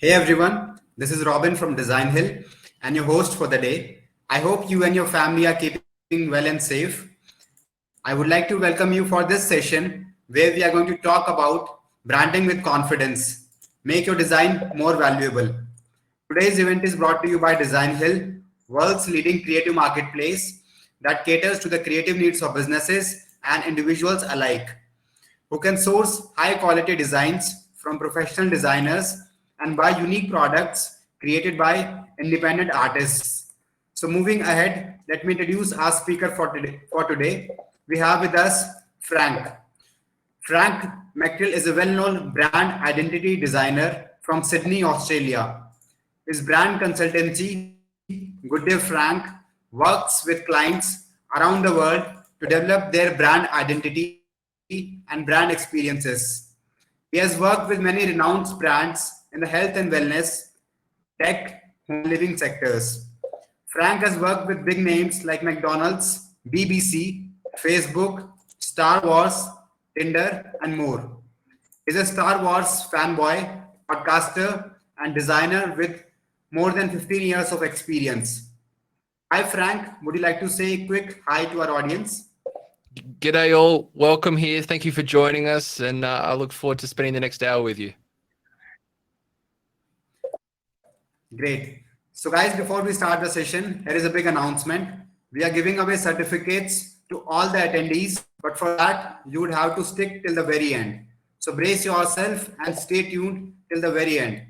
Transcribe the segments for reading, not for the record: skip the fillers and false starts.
Hey everyone, this is Robin from Designhill and your host for the day. I hope you and your family are keeping well and safe. I would like to welcome you for this session where we are going to talk about branding with confidence. Make your design more valuable. Today's event is brought to you by Designhill, world's leading creative marketplace that caters to the creative needs of businesses and individuals alike, who can source high quality designs from professional designers and buy unique products created by independent artists. So moving ahead, let me introduce our speaker for today. We have with us Frank. Frank Mackrill is a well-known brand identity designer from Sydney, Australia. His brand consultancy, Good Day Frank, works with clients around the world to develop their brand identity and brand experiences. He has worked with many renowned brands in the health and wellness, tech, home living sectors. Frank has worked with big names like McDonald's, BBC, Facebook, Star Wars, Tinder, and more. He's a Star Wars fanboy, podcaster, and designer with more than 15 years of experience. Hi, Frank. Would you like to say a quick hi to our audience? G'day all, welcome here. Thank you for joining us, and I look forward to spending the next hour with you. Great. So guys, before we start the session, here is a big announcement. We are giving away certificates to all the attendees, but for that, you would have to stick till the very end. So brace yourself and stay tuned till the very end.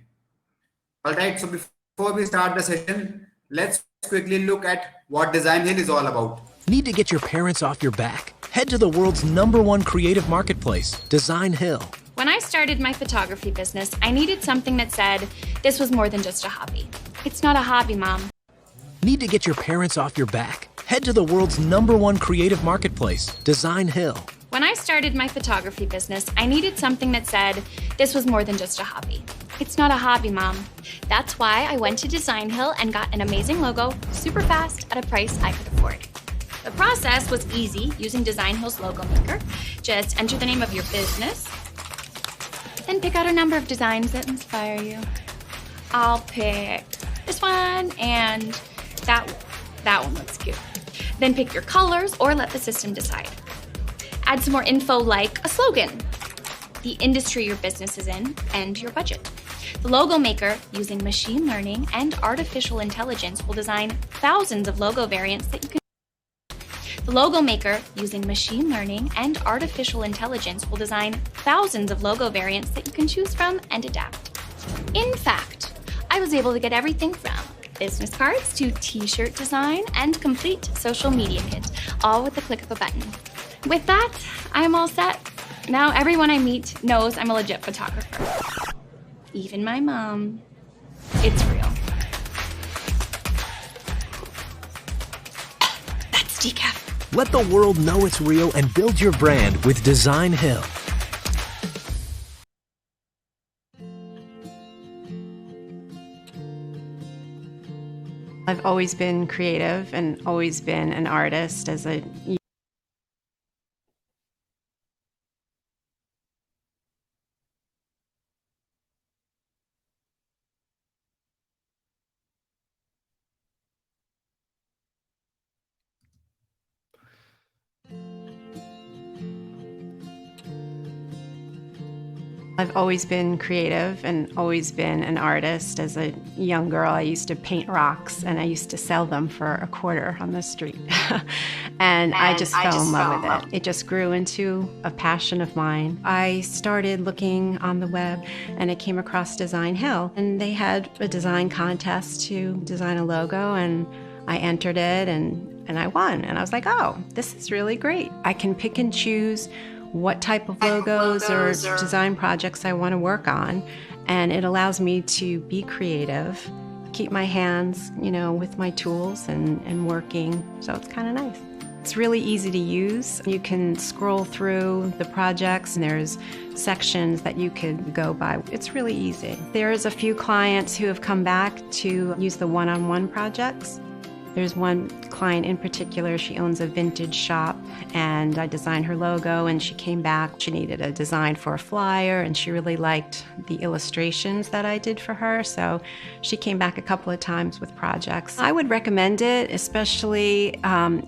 All right, so before we start the session, let's quickly look at what Designhill is all about. Need to get your parents off your back? Head to the world's #1 creative marketplace, Designhill. When I started my photography business, I needed something that said, this was more than just a hobby. It's not a hobby, Mom. Need to get your parents off your back? Head to the world's #1 creative marketplace, Designhill. When I started my photography business, I needed something that said, this was more than just a hobby. It's not a hobby, Mom. That's why I went to Designhill and got an amazing logo super fast at a price I could afford. The process was easy using Designhill's logo maker. Just enter the name of your business, then pick out a number of designs that inspire you. I'll pick this one and that one looks cute. Then pick your colors or let the system decide. Add some more info like a slogan, the industry your business is in, and your budget. The logo maker, using machine learning and artificial intelligence, will design thousands of logo variants that you can. The logo maker, using machine learning and artificial intelligence, will design thousands of logo variants that you can choose from and adapt. In fact, I was able to get everything from business cards to t-shirt design and complete social media kit, all with the click of a button. With that, I'm all set. Now everyone I meet knows I'm a legit photographer. Even my mom. It's real. That's decaf. Let the world know it's real and build your brand with Designhill. I've always been creative and always been an artist as a I've always been creative and always been an artist. As a young girl, I used to paint rocks and I used to sell them for a quarter on the street. and I just fell in love with it. It just grew into a passion of mine. I started looking on the web and I came across Designhill, and they had a design contest to design a logo, and I entered it and I won. And I was like, oh, this is really great. I can pick and choose what type of logos or design projects I want to work on. And it allows me to be creative, keep my hands, with my tools and working. So it's kind of nice. It's really easy to use. You can scroll through the projects and there's sections that you could go by. It's really easy. There's a few clients who have come back to use the one-on-one projects. There's one client in particular, she owns a vintage shop, and I designed her logo, and she came back. She needed a design for a flyer, and she really liked the illustrations that I did for her, so she came back a couple of times with projects. I would recommend it, especially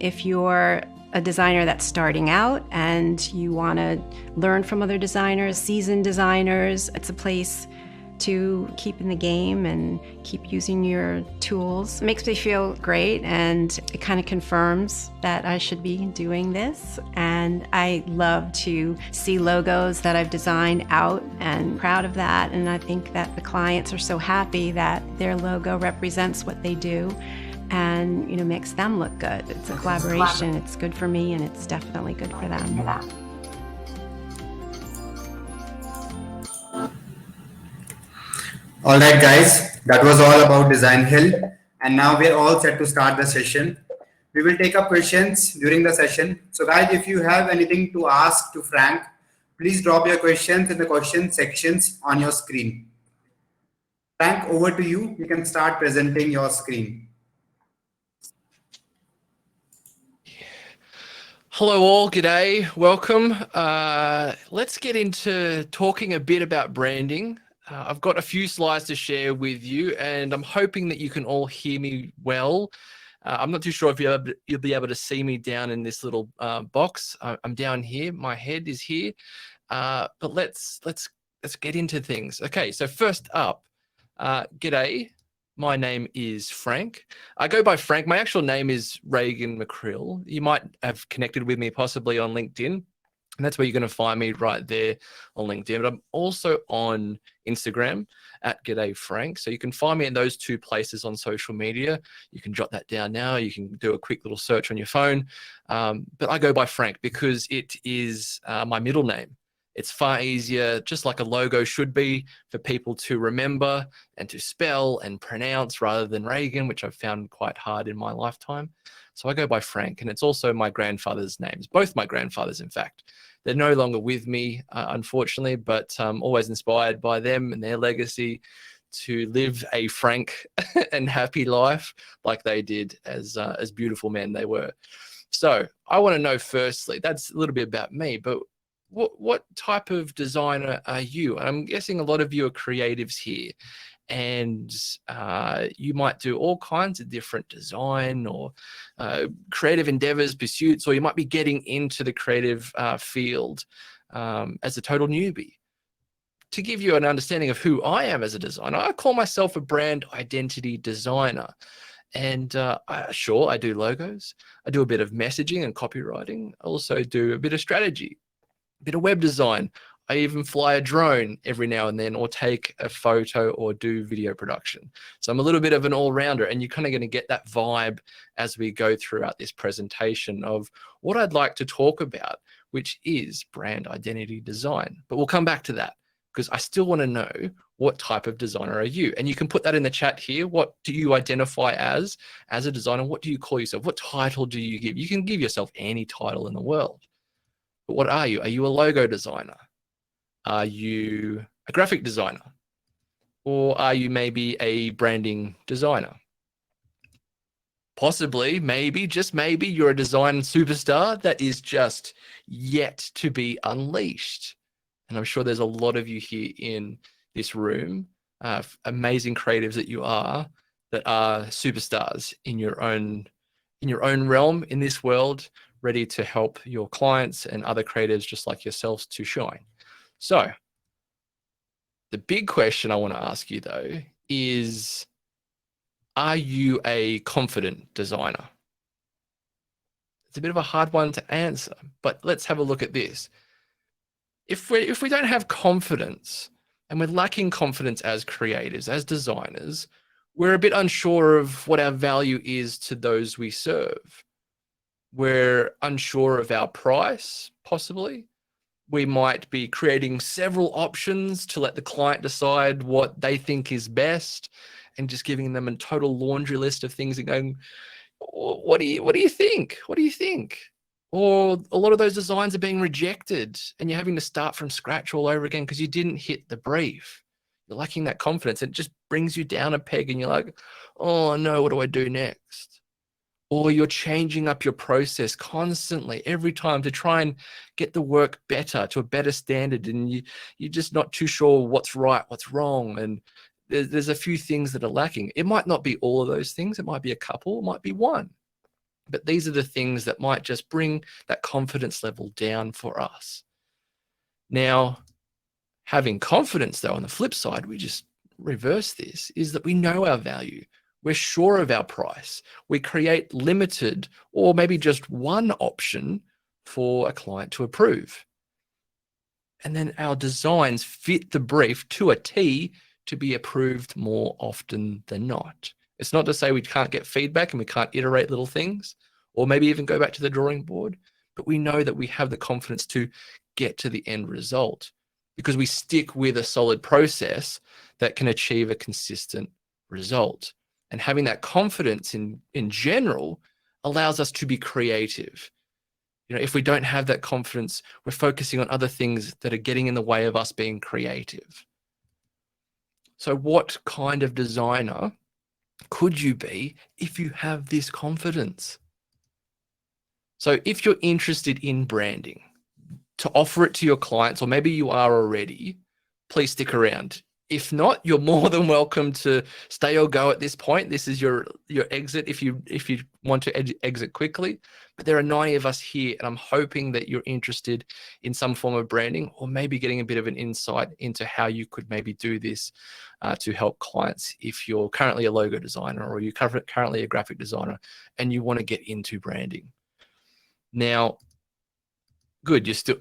if you're a designer that's starting out and you want to learn from other designers, seasoned designers. It's a place to keep in the game and keep using your tools. It makes me feel great, and it kind of confirms that I should be doing this. And I love to see logos that I've designed out, and proud of that. And I think that the clients are so happy that their logo represents what they do and, you know, makes them look good. It's a collaboration. It's good for me, and it's definitely good for them. All right, guys, that was all about Designhill. And now we're all set to start the session. We will take up questions during the session. So guys, if you have anything to ask to Frank, please drop your questions in the question sections on your screen. Frank, over to you. You can start presenting your screen. Hello all, g'day, welcome. Let's get into talking a bit about branding. I've got a few slides to share with you, and I'm hoping that you can all hear me well. I'm not too sure if you'll be able to see me down in this little box. I'm down here, my head is here, but let's get into things. Okay, so first up, g'day. My name is Frank. I go by Frank. My actual name is Reagan Mackrill. You might have connected with me possibly on LinkedIn, and that's where you're going to find me right there on LinkedIn. But I'm also on Instagram at G'day Frank. So you can find me in those two places on social media. You can jot that down now. You can do a quick little search on your phone. But I go by Frank because it is my middle name. It's far easier, just like a logo should be, for people to remember and to spell and pronounce rather than Reagan, which I've found quite hard in my lifetime. So I go by Frank, and it's also my grandfather's names, both my grandfathers, in fact. They're no longer with me, unfortunately, but always inspired by them and their legacy to live a frank and happy life like they did, as beautiful men they were. So I want to know, firstly, that's a little bit about me, but what type of designer are you? I'm guessing a lot of you are creatives here, and you might do all kinds of different design or creative endeavors, pursuits, or you might be getting into the creative field as a total newbie. To give you an understanding of who I am as a designer, I call myself a brand identity designer. And sure, I do logos. I do a bit of messaging and copywriting. I also do a bit of strategy, a bit of web design. I even fly a drone every now and then, or take a photo or do video production. So I'm a little bit of an all-rounder, and you're kind of going to get that vibe as we go throughout this presentation of what I'd like to talk about, which is brand identity design. But we'll come back to that, because I still want to know, what type of designer are you? And you can put that in the chat here. What do you identify as a designer? What do you call yourself? What title do you give? You can give yourself any title in the world. But what are you? Are you a logo designer? Are you a graphic designer? Or are you maybe a branding designer? Possibly, maybe, just maybe, you're a design superstar that is just yet to be unleashed. And I'm sure there's a lot of you here in this room, amazing creatives that you are, that are superstars in your own realm in this world, ready to help your clients and other creatives just like yourselves to shine. So the big question I want to ask you, though, is, are you a confident designer? It's a bit of a hard one to answer, but let's have a look at this. If we don't have confidence, and we're lacking confidence as creatives, as designers, we're a bit unsure of what our value is to those we serve. We're unsure of our price, possibly. We might be creating several options to let the client decide what they think is best, and just giving them a total laundry list of things and going, what do you think? What do you think? Or a lot of those designs are being rejected, and you're having to start from scratch all over again because you didn't hit the brief. You're lacking that confidence. It just brings you down a peg, and you're like, oh no, what do I do next? or you're changing up your process constantly every time to try and get the work better to a better standard, and you're just not too sure what's right, what's wrong, and there's a few things that are lacking. It might not be all of those things. It might be a couple, it might be one. But these are the things that might just bring that confidence level down for us. Now, having confidence, though, on the flip side, we just reverse this, is that we know our value. We're sure of our price. We create limited or maybe just one option for a client to approve. And then our designs fit the brief to a T to be approved more often than not. It's not to say we can't get feedback and we can't iterate little things, or maybe even go back to the drawing board, but we know that we have the confidence to get to the end result because we stick with a solid process that can achieve a consistent result. And having that confidence in general allows us to be creative. You know, if we don't have that confidence, we're focusing on other things that are getting in the way of us being creative. So what kind of designer could you be if you have this confidence? So if you're interested in branding, to offer it to your clients, or maybe you are already, please stick around. If not, you're more than welcome to stay or go at this point. This is your exit if you want to exit quickly. But there are 90 of us here, and I'm hoping that you're interested in some form of branding, or maybe getting a bit of an insight into how you could maybe do this to help clients if you're currently a logo designer or you're currently a graphic designer and you want to get into branding. Now, good, you're still,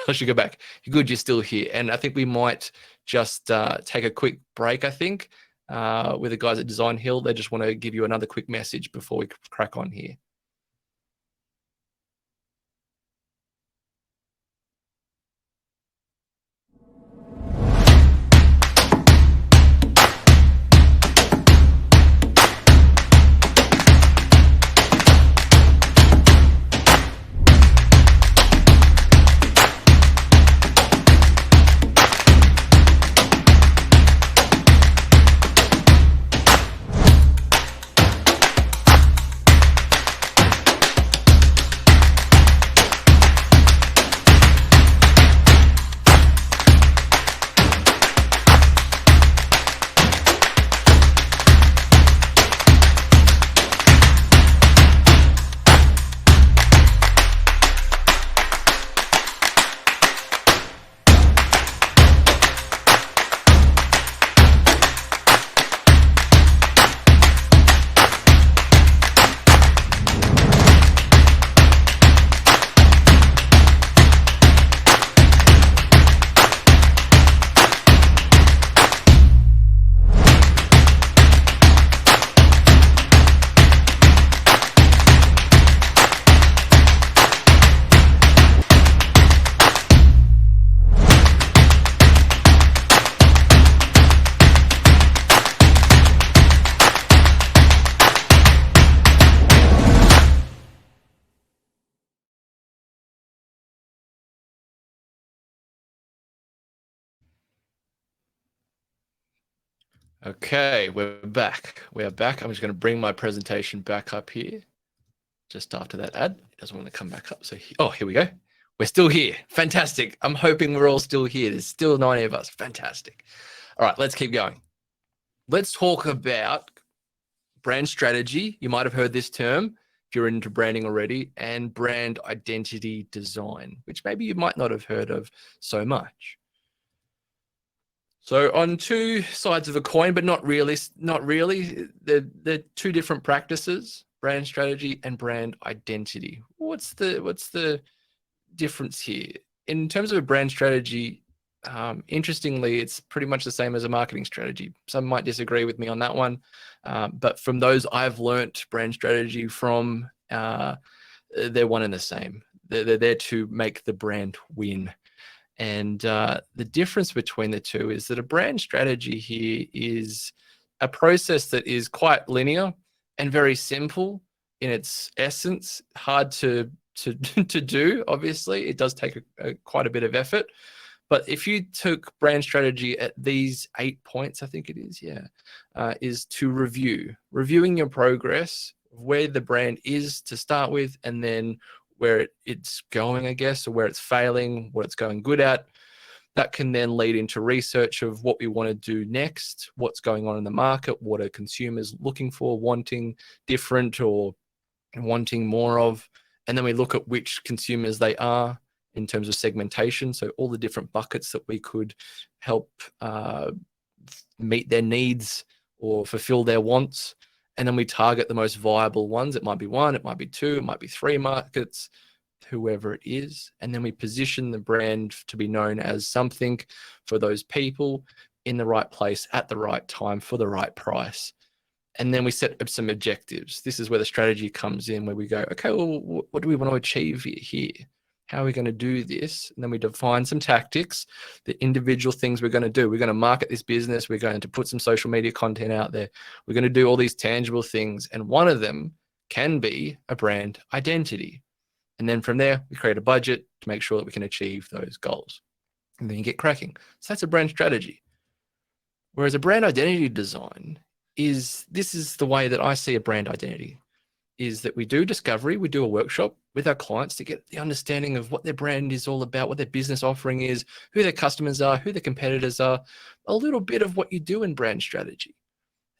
I should go back. Good, you're still here. And I think we might just take a quick break, I think, with the guys at Designhill. They just want to give you another quick message before we crack on here. Okay, we're back. We're back. I'm just going to bring my presentation back up here. Just after that ad, it doesn't want to come back up. So, here we go. We're still here. Fantastic. I'm hoping we're all still here. There's still 90 of us. Fantastic. All right, let's keep going. Let's talk about brand strategy. You might have heard this term if you're into branding already, and brand identity design, which maybe you might not have heard of so much. So on two sides of a coin, but not really. They're two different practices: brand strategy and brand identity. What's the difference here? In terms of a brand strategy, interestingly, it's pretty much the same as a marketing strategy. Some might disagree with me on that one, but from those I've learnt brand strategy from, they're one and the same. They're there to make the brand win. And the difference between the two is that a brand strategy here is a process that is quite linear and very simple in its essence, hard to do. Obviously, it does take quite a bit of effort. But if you took brand strategy at these 8 points, I think it is, is to reviewing your progress where the brand is to start with, and then where it's going, I guess, or where it's failing, what it's going good at. That can then lead into research of what we want to do next, what's going on in the market, what are consumers looking for, wanting different or wanting more of. And then we look at which consumers they are in terms of segmentation. So all the different buckets that we could help meet their needs or fulfill their wants. And then we target the most viable ones. It might be one, it might be two, it might be three markets, whoever it is. And then we position the brand to be known as something for those people in the right place at the right time for the right price. And then we set up some objectives. This is where the strategy comes in, where we go, okay, well, what do we want to achieve here? How are we going to do this? And then we define some tactics, the individual things we're going to do. We're going to market this business. We're going to put some social media content out there. We're going to do all these tangible things. And one of them can be a brand identity. And then from there, we create a budget to make sure that we can achieve those goals. And then you get cracking. So that's a brand strategy. Whereas a brand identity design this is the way that I see a brand identity, is that we do discovery, we do a workshop with our clients to get the understanding of what their brand is all about, what their business offering is, who their customers are, who their competitors are, a little bit of what you do in brand strategy.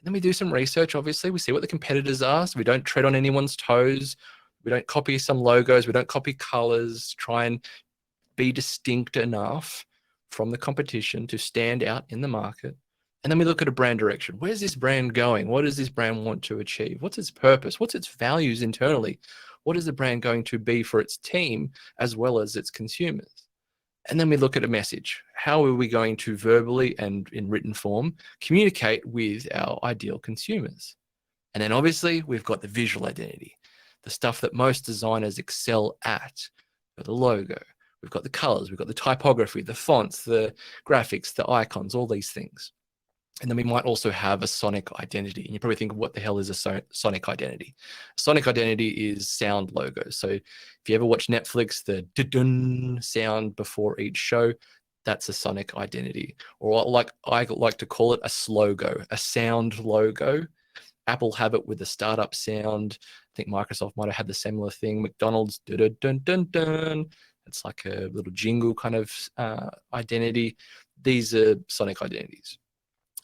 And then we do some research, obviously. We see what the competitors are, so we don't tread on anyone's toes. We don't copy some logos. We don't copy colors, try and be distinct enough from the competition to stand out in the market. And then we look at a brand direction. Where's this brand going? What does this brand want to achieve? What's its purpose? What's its values internally? What is the brand going to be for its team as well as its consumers? And then we look at a message. How are we going to verbally and in written form communicate with our ideal consumers? And then obviously we've got the visual identity, the stuff that most designers excel at. We've got the logo, we've got the colors, we've got the typography, the fonts, the graphics, the icons, all these things. And then we might also have a sonic identity. And you probably think, what the hell is a sonic identity? Sonic identity is sound logos. So if you ever watch Netflix, the dun sound before each show, that's a sonic identity. Or like I like to call it a slogo, a sound logo. Apple have it with the startup sound. I think Microsoft might have had the similar thing. McDonald's, dun dun dun dun. It's like a little jingle kind of identity. These are sonic identities.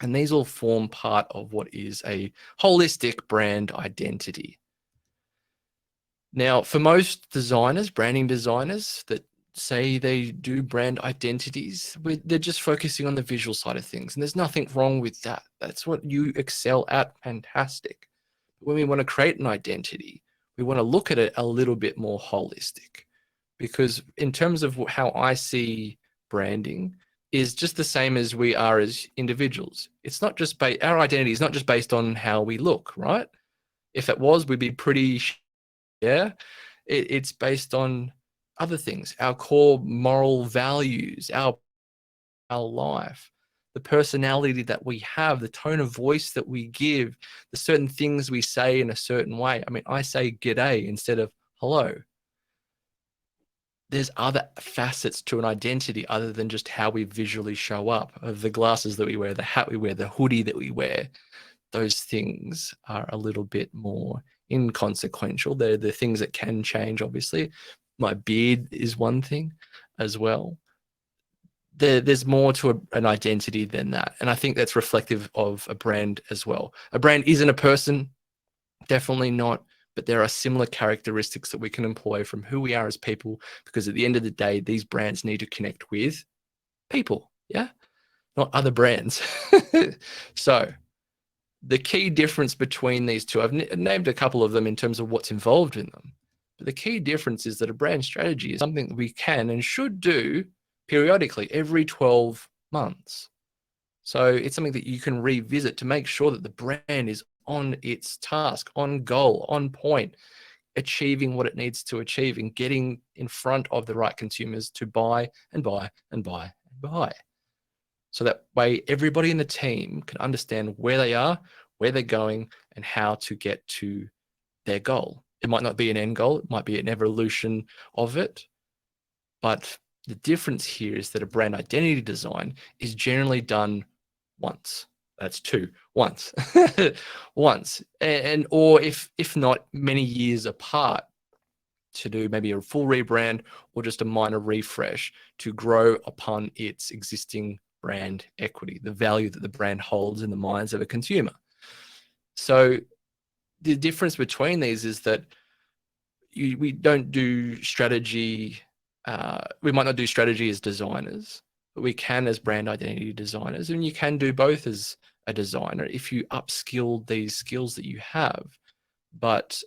And these all form part of what is a holistic brand identity. Now, for most designers, branding designers that say they do brand identities, they're just focusing on the visual side of things. And there's nothing wrong with that. That's what you excel at. Fantastic. But when we want to create an identity, we want to look at it a little bit more holistic. Because in terms of how I see branding, is just the same as we are as individuals. It's not just our identity is not just based on how we look, right? If it was, we'd be pretty, yeah. It's based on other things, our core moral values, our life, the personality that we have, the tone of voice that we give, the certain things we say in a certain way. I mean, I say g'day instead of hello. There's other facets to an identity other than just how we visually show up, of the glasses that we wear, the hat we wear, the hoodie that we wear. Those things are a little bit more inconsequential. They're the things that can change, obviously. My beard is one thing as well. There's more to an identity than that. And I think that's reflective of a brand as well. A brand isn't a person, definitely not. But there are similar characteristics that we can employ from who we are as people, because at the end of the day, these brands need to connect with people, yeah? Not other brands. So the key difference between these two, I've named a couple of them in terms of what's involved in them. But the key difference is that a brand strategy is something that we can and should do periodically every 12 months. So it's something that you can revisit to make sure that the brand is on its task, on goal, on point, achieving what it needs to achieve and getting in front of the right consumers to buy and buy and buy and buy. So that way everybody in the team can understand where they are, where they're going, and how to get to their goal. It might not be an end goal, it might be an evolution of it, but the difference here is that a brand identity design is generally done once. That's two, once, once, and or if not, many years apart, to do maybe a full rebrand or just a minor refresh to grow upon its existing brand equity, the value that the brand holds in the minds of a consumer. So the difference between these is that we don't do strategy. We might not do strategy as designers, but we can as brand identity designers, and you can do both as a designer if you upskill these skills that you have. But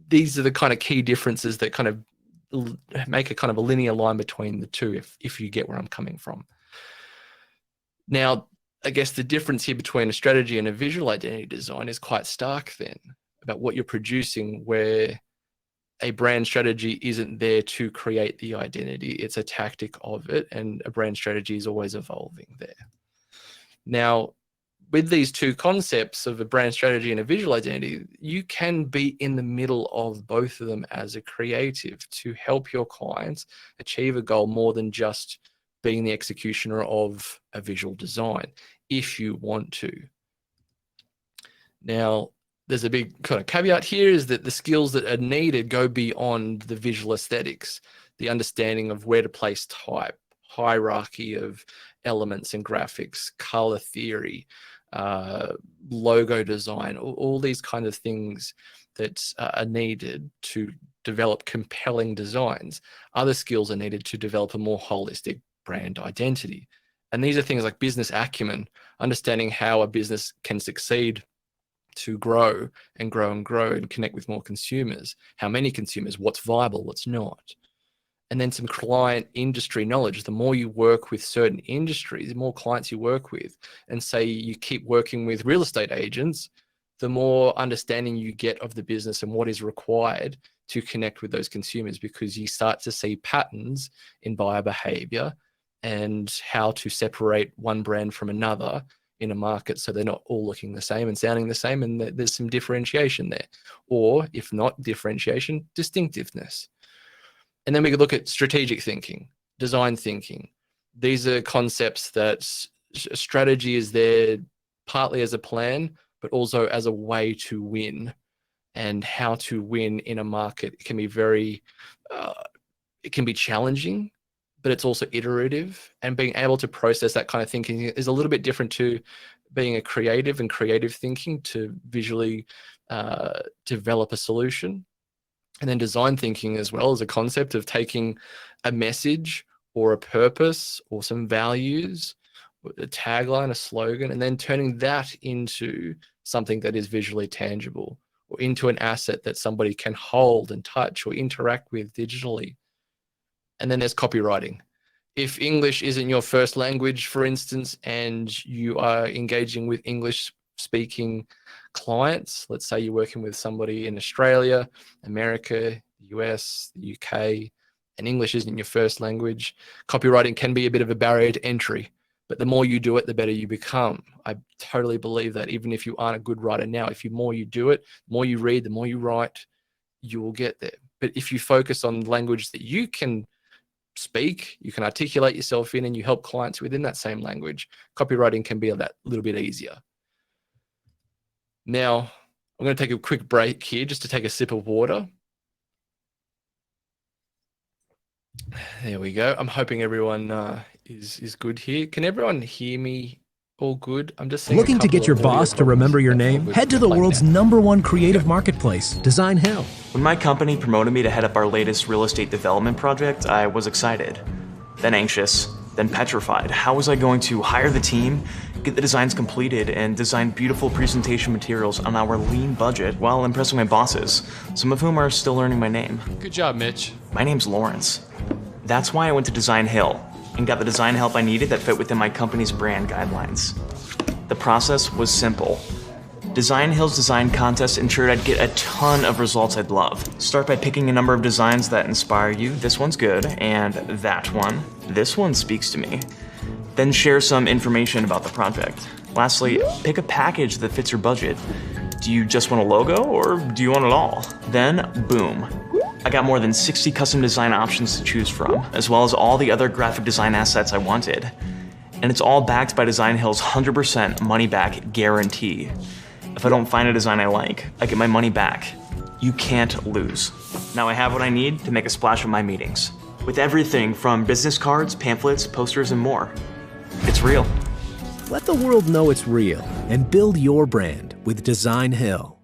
these are the kind of key differences that kind of make a kind of a linear line between the two, if you get where I'm coming from. Now, I guess the difference here between a strategy and a visual identity design is quite stark then, about what you're producing, where a brand strategy isn't there to create the identity, it's a tactic of it, and a brand strategy is always evolving there. Now, with these two concepts of a brand strategy and a visual identity, you can be in the middle of both of them as a creative to help your clients achieve a goal more than just being the executioner of a visual design, if you want to. Now, there's a big kind of caveat here, is that the skills that are needed go beyond the visual aesthetics, the understanding of where to place type, hierarchy of elements and graphics, color theory, logo design, all these kind of things that are needed to develop compelling designs. Other skills are needed to develop a more holistic brand identity. And these are things like business acumen, understanding how a business can succeed to grow and grow and grow and connect with more consumers. How many consumers, what's viable, what's not. And then some client industry knowledge. The more you work with certain industries, the more clients you work with, and say you keep working with real estate agents, the more understanding you get of the business and what is required to connect with those consumers, because you start to see patterns in buyer behavior and how to separate one brand from another in a market so they're not all looking the same and sounding the same, and there's some differentiation there. Or if not differentiation, distinctiveness. And then we could look at strategic thinking, design thinking. These are concepts that strategy is there partly as a plan, but also as a way to win. And how to win in a market can be very, it can be challenging, but it's also iterative. And being able to process that kind of thinking is a little bit different to being a creative and creative thinking to visually develop a solution. And then design thinking as well as a concept of taking a message or a purpose or some values, a tagline, a slogan, and then turning that into something that is visually tangible, or into an asset that somebody can hold and touch or interact with digitally. And then there's copywriting. If English isn't your first language, for instance, and you are engaging with English speaking clients, let's say you're working with somebody in Australia, America, the US, the UK, and English isn't your first language, copywriting can be a bit of a barrier to entry. But the more you do it, the better you become. I totally believe that. Even if you aren't a good writer now, if the more you do it, the more you read, the more you write, you will get there. But if you focus on language that you can speak, you can articulate yourself in, and you help clients within that same language, copywriting can be a little bit easier. Now, I'm going to take a quick break here just to take a sip of water. There we go. I'm hoping everyone is good here. Can everyone hear me all good? I'm just saying. Looking to get your boss to remember your name? Head to the world's #1 creative marketplace, Designhill. When my company promoted me to head up our latest real estate development project, I was excited, then anxious, then petrified. How was I going to hire the team, get the designs completed, and design beautiful presentation materials on our lean budget while impressing my bosses, some of whom are still learning my name? Good job, Mitch. My name's Lawrence. That's why I went to Designhill and got the design help I needed that fit within my company's brand guidelines. The process was simple. Designhill's design contest ensured I'd get a ton of results I'd love. Start by picking a number of designs that inspire you. This one's good, and that one. This one speaks to me. Then share some information about the project. Lastly, pick a package that fits your budget. Do you just want a logo, or do you want it all? Then, boom. I got more than 60 custom design options to choose from, as well as all the other graphic design assets I wanted. And it's all backed by Designhill's 100% money-back guarantee. If I don't find a design I like, I get my money back. You can't lose. Now I have what I need to make a splash with my meetings. With everything from business cards, pamphlets, posters, and more. It's real. Let the world know it's real and build your brand with Designhill.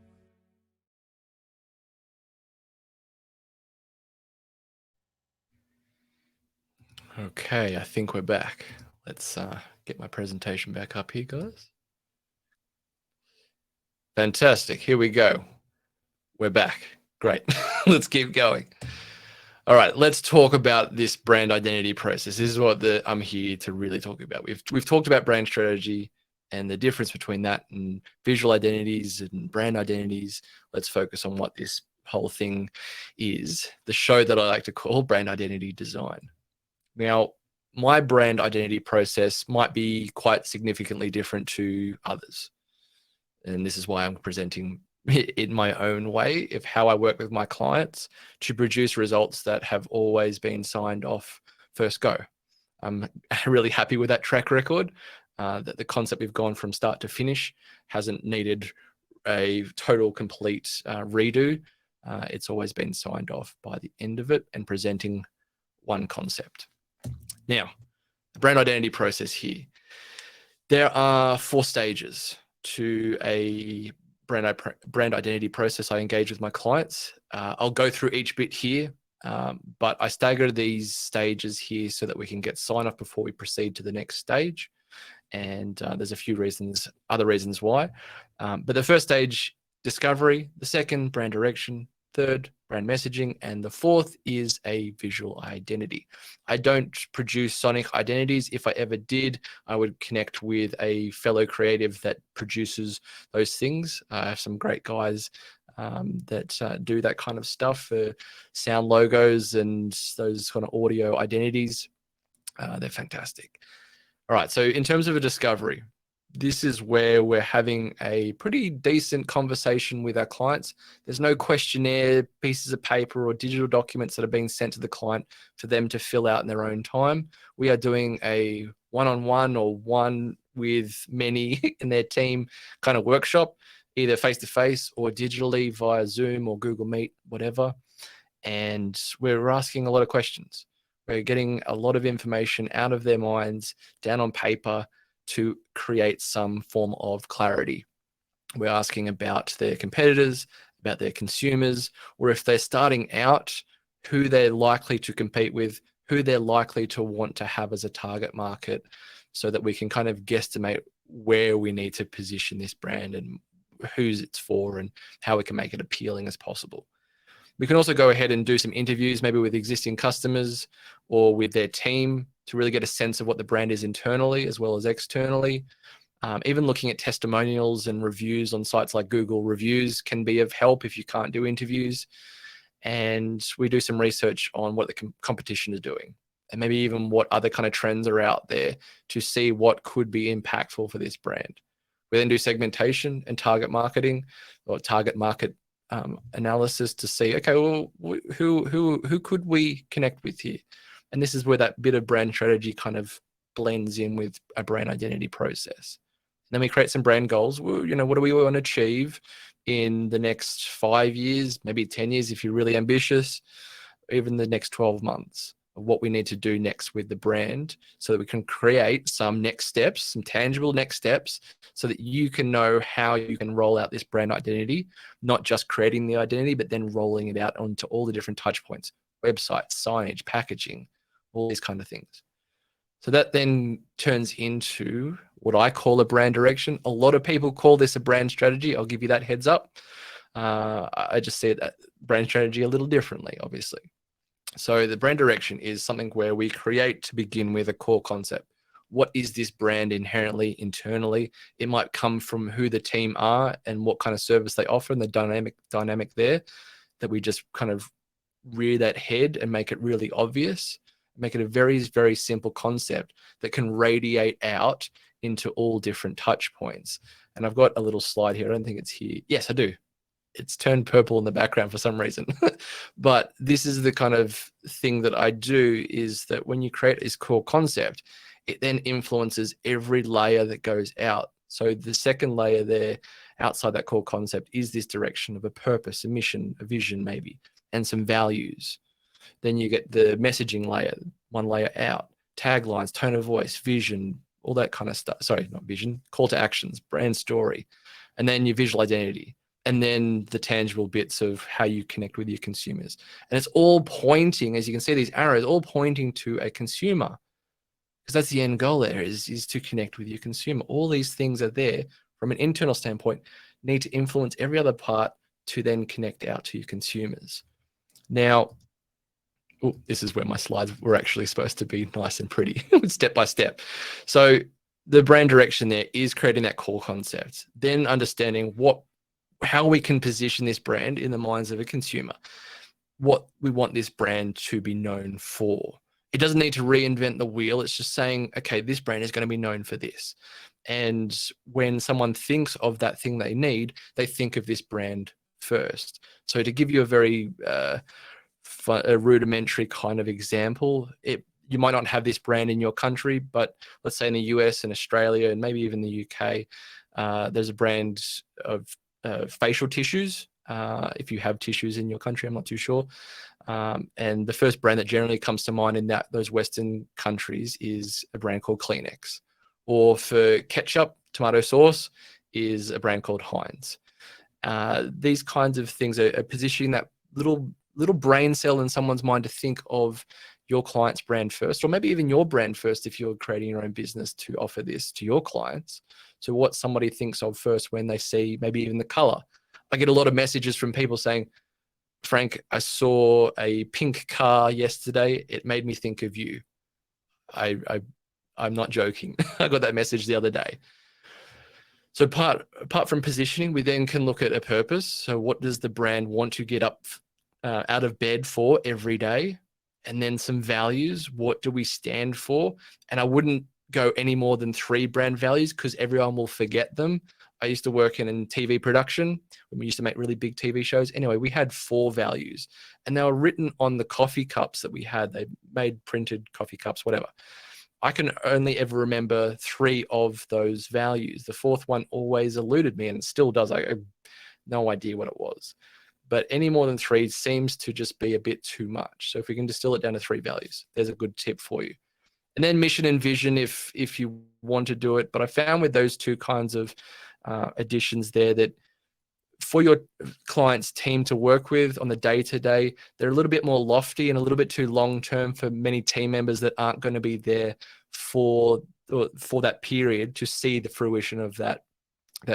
Okay, I think we're back. Let's get my presentation back up here, guys. Fantastic. Here we go. We're back. Great. Let's keep going. All right, let's talk about this brand identity process. This is what I'm here to really talk about. We've talked about brand strategy and the difference between that and visual identities and brand identities. Let's focus on what this whole thing is. The show that I like to call brand identity design. Now, my brand identity process might be quite significantly different to others. And this is why I'm presenting in my own way of how I work with my clients to produce results that have always been signed off first go. I'm really happy with that track record, that the concept we've gone from start to finish hasn't needed a total complete redo. It's always been signed off by the end of it and presenting one concept. Now, the brand identity process here. There are 4 stages to a brand identity process I engage with my clients. I'll go through each bit here, but I stagger these stages here so that we can get sign off before we proceed to the next stage. And there's a few other reasons why. But the first stage, discovery. The second, brand direction. Third, brand messaging. And the fourth is a visual identity. I don't produce sonic identities. If I ever did, I would connect with a fellow creative that produces those things. I have some great guys that do that kind of stuff for sound logos and those kind of audio identities. They're fantastic. All right, so in terms of a discovery, this is where we're having a pretty decent conversation with our clients. There's no questionnaire, pieces of paper, or digital documents that are being sent to the client for them to fill out in their own time. We are doing a one-on-one or one with many in their team kind of workshop, either face-to-face or digitally via Zoom or Google Meet, whatever. And we're asking a lot of questions. We're getting a lot of information out of their minds, down on paper, to create some form of clarity. We're asking about their competitors, about their consumers, or if they're starting out, who they're likely to compete with, who they're likely to want to have as a target market, so that we can kind of guesstimate where we need to position this brand and who's it's for and how we can make it appealing as possible. We can also go ahead and do some interviews, maybe with existing customers or with their team, to really get a sense of what the brand is internally as well as externally. Even looking at testimonials and reviews on sites like Google Reviews can be of help if you can't do interviews. And we do some research on what the competition is doing, and maybe even what other kind of trends are out there to see what could be impactful for this brand. We then do segmentation and target marketing, or target market analysis, to see, okay, well, who could we connect with here? And this is where that bit of brand strategy kind of blends in with a brand identity process. And then we create some brand goals. Well, what do we want to achieve in the next 5 years, maybe 10 years if you're really ambitious, even the next 12 months, of what we need to do next with the brand, so that we can create some next steps, some tangible next steps, so that you can know how you can roll out this brand identity, not just creating the identity, but then rolling it out onto all the different touch points, websites, signage, packaging, all these kind of things. So that then turns into what I call a brand direction. A lot of people call this a brand strategy. I'll give you that heads up. I just see that brand strategy a little differently, obviously. So the brand direction is something where we create, to begin with, a core concept. What is this brand inherently, internally? It might come from who the team are and what kind of service they offer, and the dynamic there, that we just kind of rear that head and make it really obvious. Make it a very, very simple concept that can radiate out into all different touch points. And I've got a little slide here. I don't think it's here. Yes, I do. it's turned purple in the background for some reason. But this is the kind of thing that I do, is that when you create this core concept, it then influences every layer that goes out. So the second layer there outside that core concept is this direction of a purpose, a mission, a vision maybe, and some values. Then you get the messaging layer, one layer out, taglines, tone of voice, vision, all that kind of stuff. Sorry, not vision, call to actions, brand story, and then your visual identity, and then the tangible bits of how you connect with your consumers. And it's all pointing, as you can see, these arrows all pointing to a consumer, because that's the end goal there, is to connect with your consumer. All these things are there from an internal standpoint, need to influence every other part to then connect out to your consumers. Now, this is where my slides were actually supposed to be nice and pretty, step by step. So the brand direction there is creating that core concept, then understanding how we can position this brand in the minds of a consumer, what we want this brand to be known for. It doesn't need to reinvent the wheel. It's just saying, okay, this brand is going to be known for this. And when someone thinks of that thing they need, they think of this brand first. So to give you a very a rudimentary kind of example, you might not have this brand in your country, but let's say in the US and Australia and maybe even the UK, there's a brand of facial tissues. If you have tissues in your country, I'm not too sure. And the first brand that generally comes to mind in those Western countries is a brand called Kleenex. Or for ketchup, tomato sauce, is a brand called Heinz. These kinds of things are positioning that little brain cell in someone's mind to think of your client's brand first, or maybe even your brand first if you're creating your own business to offer this to your clients. So what somebody thinks of first when they see maybe even the color. I get a lot of messages from people saying, Frank, I saw a pink car yesterday. It made me think of you. I'm not joking. I got that message the other day. So apart from positioning, we then can look at a purpose. So what does the brand want to get up out of bed for every day? And then some values. What do we stand for? And I wouldn't go any more than 3 brand values because everyone will forget them. I used to work in TV production when we used to make really big TV shows. Anyway, we had 4 values and they were written on the coffee cups that we had. They made printed coffee cups, whatever. I can only ever remember 3 of those values. The 4th one always eluded me and it still does. I have no idea what it was. But any more than 3 seems to just be a bit too much. So if we can distill it down to 3 values, there's a good tip for you. And then mission and vision if you want to do it. But I found with those 2 kinds of additions there that for your client's team to work with on the day-to-day, they're a little bit more lofty and a little bit too long-term for many team members that aren't going to be there for that period to see the fruition of that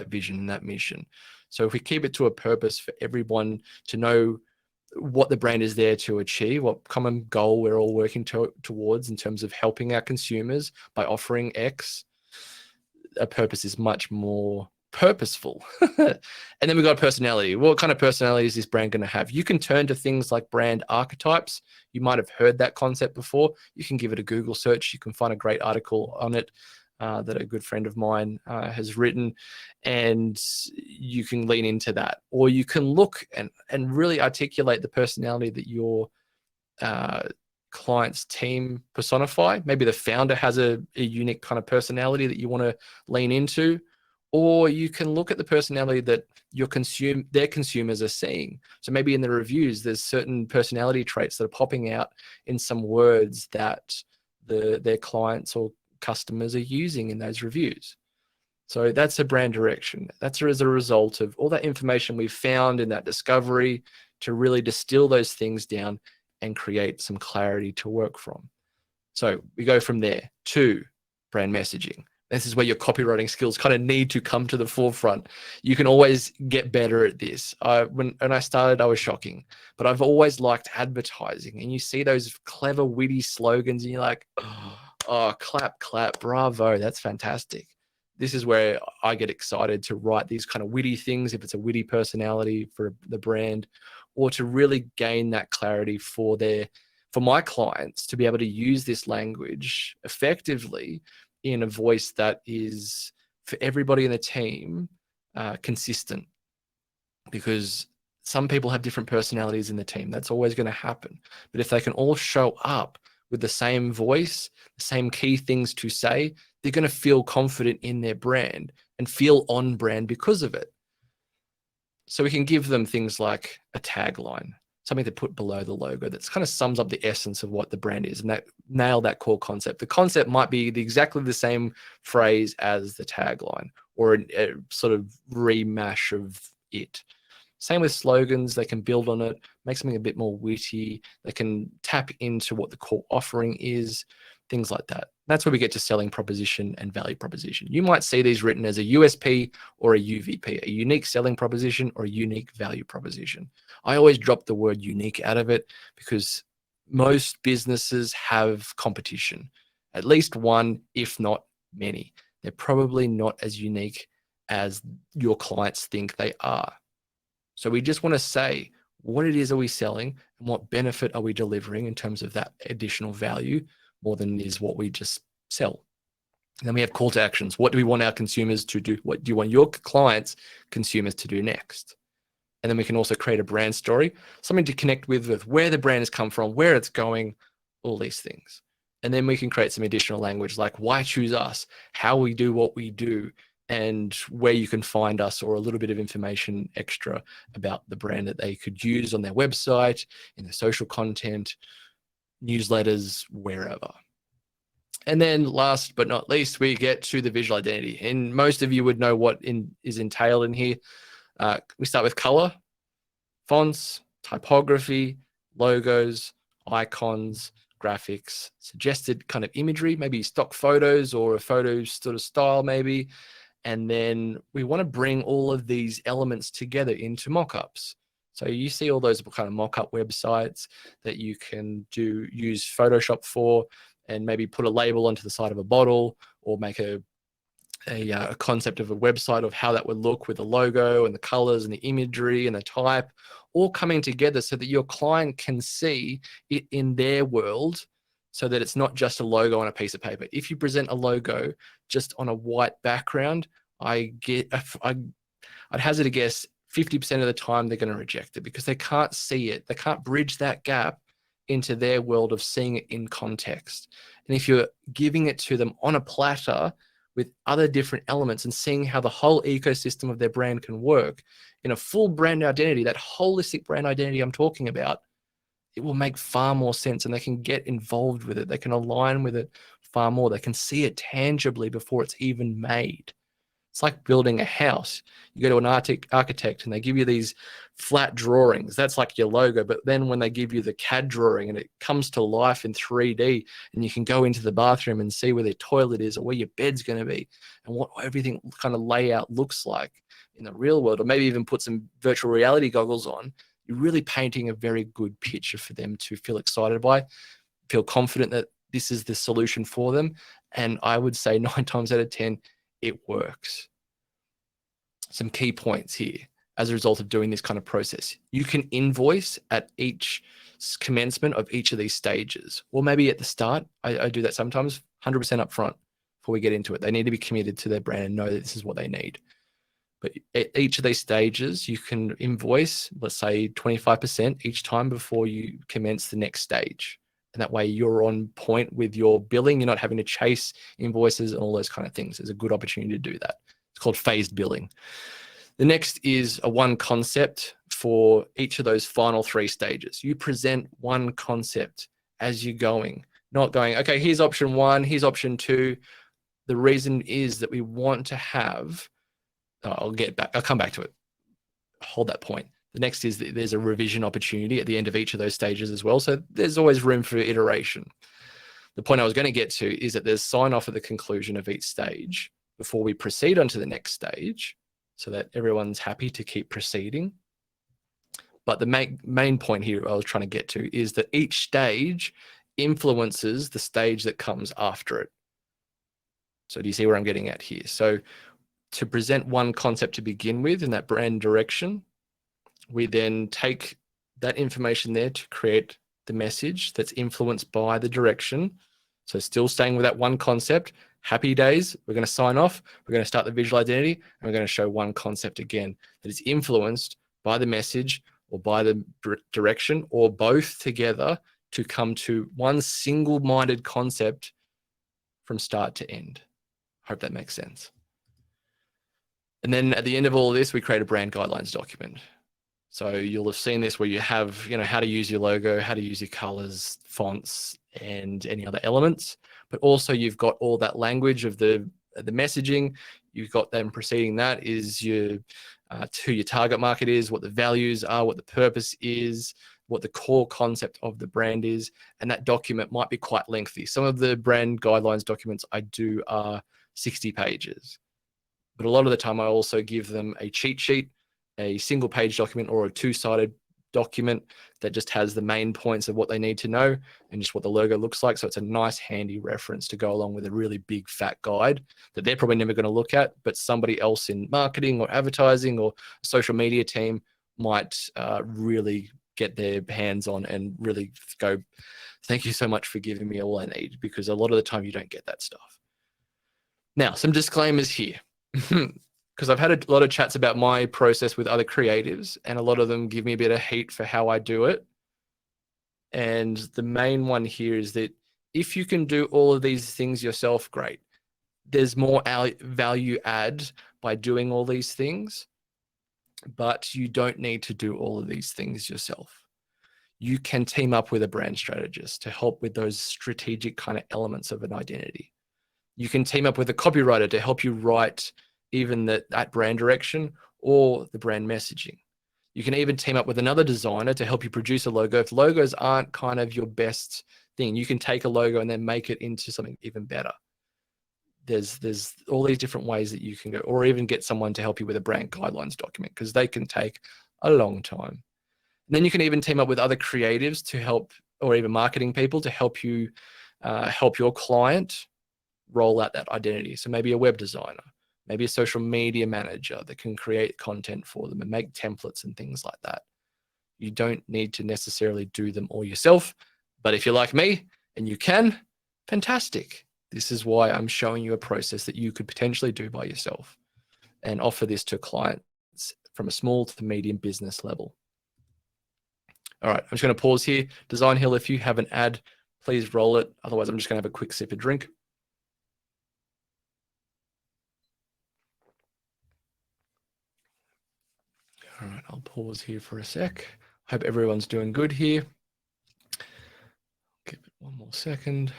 vision and that mission. So if we keep it to a purpose for everyone to know what the brand is there to achieve, what common goal we're all working towards in terms of helping our consumers by offering X, a purpose is much more purposeful. And then we've got personality. What kind of personality is this brand going to have? You can turn to things like brand archetypes. You might have heard that concept before. You can give it a Google search. You can find a great article on it that a good friend of mine has written, and you can lean into that. Or you can look and really articulate the personality that your client's team personify. Maybe the founder has a unique kind of personality that you want to lean into. Or you can look at the personality that their consumers are seeing. So maybe in the reviews, there's certain personality traits that are popping out in some words that their clients or customers are using in those reviews. So that's a brand direction. That's as a result of all that information we've found in that discovery to really distill those things down and create some clarity to work from. So we go from there to brand messaging. This is where your copywriting skills kind of need to come to the forefront. You can always get better at this. When I started, I was shocking, but I've always liked advertising. And you see those clever, witty slogans and you're like, oh, clap, clap, bravo, that's fantastic. This is where I get excited to write these kind of witty things, if it's a witty personality for the brand, or to really gain that clarity for my clients to be able to use this language effectively in a voice that is, for everybody in the team, consistent. because some people have different personalities in the team. That's always going to happen. But if they can all show up with the same voice, the same key things to say, they're going to feel confident in their brand and feel on brand because of it. So we can give them things like a tagline, something to put below the logo that kind of sums up the essence of what the brand is, and that nail that core concept. The concept might be exactly the same phrase as the tagline, or a sort of remash of it. Same with slogans, they can build on it, make something a bit more witty. They can tap into what the core offering is, things like that. That's where we get to selling proposition and value proposition. You might see these written as a USP or a UVP, a unique selling proposition or a unique value proposition. I always drop the word unique out of it because most businesses have competition, at least one, if not many. They're probably not as unique as your clients think they are. So we just want to say, what it is are we selling and what benefit are we delivering in terms of that additional value more than is what we just sell. And then we have call to actions. What do we want our consumers to do? What do you want your clients, consumers to do next? And then we can also create a brand story, something to connect with where the brand has come from, where it's going, all these things. And then we can create some additional language like why choose us, how we do what we do, and where you can find us, or a little bit of information extra about the brand that they could use on their website, in their social content, newsletters, wherever. And then last but not least, we get to the visual identity. And most of you would know what is entailed in here. We start with color, fonts, typography, logos, icons, graphics, suggested kind of imagery, maybe stock photos or a photo sort of style maybe. And then we want to bring all of these elements together into mockups. So you see all those kind of mock-up websites that you can use Photoshop for, and maybe put a label onto the side of a bottle, or make a concept of a website of how that would look with the logo and the colors and the imagery and the type, all coming together so that your client can see it in their world, so that it's not just a logo on a piece of paper. If you present a logo just on a white background, I'd hazard a guess 50% of the time they're going to reject it because they can't see it. They can't bridge that gap into their world of seeing it in context. And if you're giving it to them on a platter with other different elements and seeing how the whole ecosystem of their brand can work in a full brand identity, that holistic brand identity I'm talking about, it will make far more sense, and they can get involved with it. They can align with it far more. They can see it tangibly before it's even made. It's like building a house. You go to an architect and they give you these flat drawings. That's like your logo. But then when they give you the CAD drawing and it comes to life in 3D, and you can go into the bathroom and see where the toilet is or where your bed's going to be and what everything kind of layout looks like in the real world, or maybe even put some virtual reality goggles on, you're really painting a very good picture for them to feel excited by, feel confident that this is the solution for them. And I would say 9 times out of 10, it works. Some key points here as a result of doing this kind of process. You can invoice at each commencement of each of these stages, or maybe at the start. I do that sometimes, 100% up front before we get into it. They need to be committed to their brand and know that this is what they need. But at each of these stages, you can invoice, let's say 25% each time before you commence the next stage. And that way you're on point with your billing. You're not having to chase invoices and all those kind of things. There's a good opportunity to do that. It's called phased billing. The next is a one concept for each of those final 3 stages. You present one concept as you're going, not going, okay, here's option 1, here's option 2. The reason is that we want to have, I'll come back to it. Hold that point. The next is that there's a revision opportunity at the end of each of those stages as well. So there's always room for iteration. The point I was going to get to is that there's sign off at the conclusion of each stage before we proceed on to the next stage, so that everyone's happy to keep proceeding. But the main point here I was trying to get to is that each stage influences the stage that comes after it. So do you see where I'm getting at here? So to present one concept to begin with in that brand direction, we then take that information there to create the message that's influenced by the direction. So still staying with that one concept, happy days, we're going to sign off, we're going to start the visual identity, and we're going to show one concept again that is influenced by the message or by the direction or both together to come to one single-minded concept from start to end. Hope that makes sense. And then at the end of all of this, we create a brand guidelines document. So you'll have seen this where you have, how to use your logo, how to use your colors, fonts, and any other elements. But also you've got all that language of the messaging. You've got them preceding that is who your target market is, what the values are, what the purpose is, what the core concept of the brand is. And that document might be quite lengthy. Some of the brand guidelines documents I do are 60 pages. But a lot of the time I also give them a cheat sheet, a single page document or a two-sided document that just has the main points of what they need to know and just what the logo looks like. So it's a nice handy reference to go along with a really big fat guide that they're probably never going to look at, but somebody else in marketing or advertising or social media team might really get their hands on and really go, thank you so much for giving me all I need, because a lot of the time you don't get that stuff. Now, some disclaimers here. Because I've had a lot of chats about my process with other creatives, and a lot of them give me a bit of heat for how I do it. And the main one here is that if you can do all of these things yourself, great. There's more value add by doing all these things, but you don't need to do all of these things yourself. You can team up with a brand strategist to help with those strategic kind of elements of an identity. You can team up with a copywriter to help you write even that brand direction or the brand messaging. You can even team up with another designer to help you produce a logo. If logos aren't kind of your best thing, you can take a logo and then make it into something even better. There's all these different ways that you can go, or even get someone to help you with a brand guidelines document, because they can take a long time. And then you can even team up with other creatives to help, or even marketing people to help you help your client roll out that identity. So maybe a web designer, maybe a social media manager that can create content for them and make templates and things like that. You don't need to necessarily do them all yourself, but if you're like me and you can, fantastic. This is why I'm showing you a process that you could potentially do by yourself and offer this to clients from a small to medium business level. All right, I'm just going to pause here. Designhill, if you have an ad, please roll it. Otherwise, I'm just going to have a quick sip of drink. All right, I'll pause here for a sec. Hope everyone's doing good here. Give it one more second.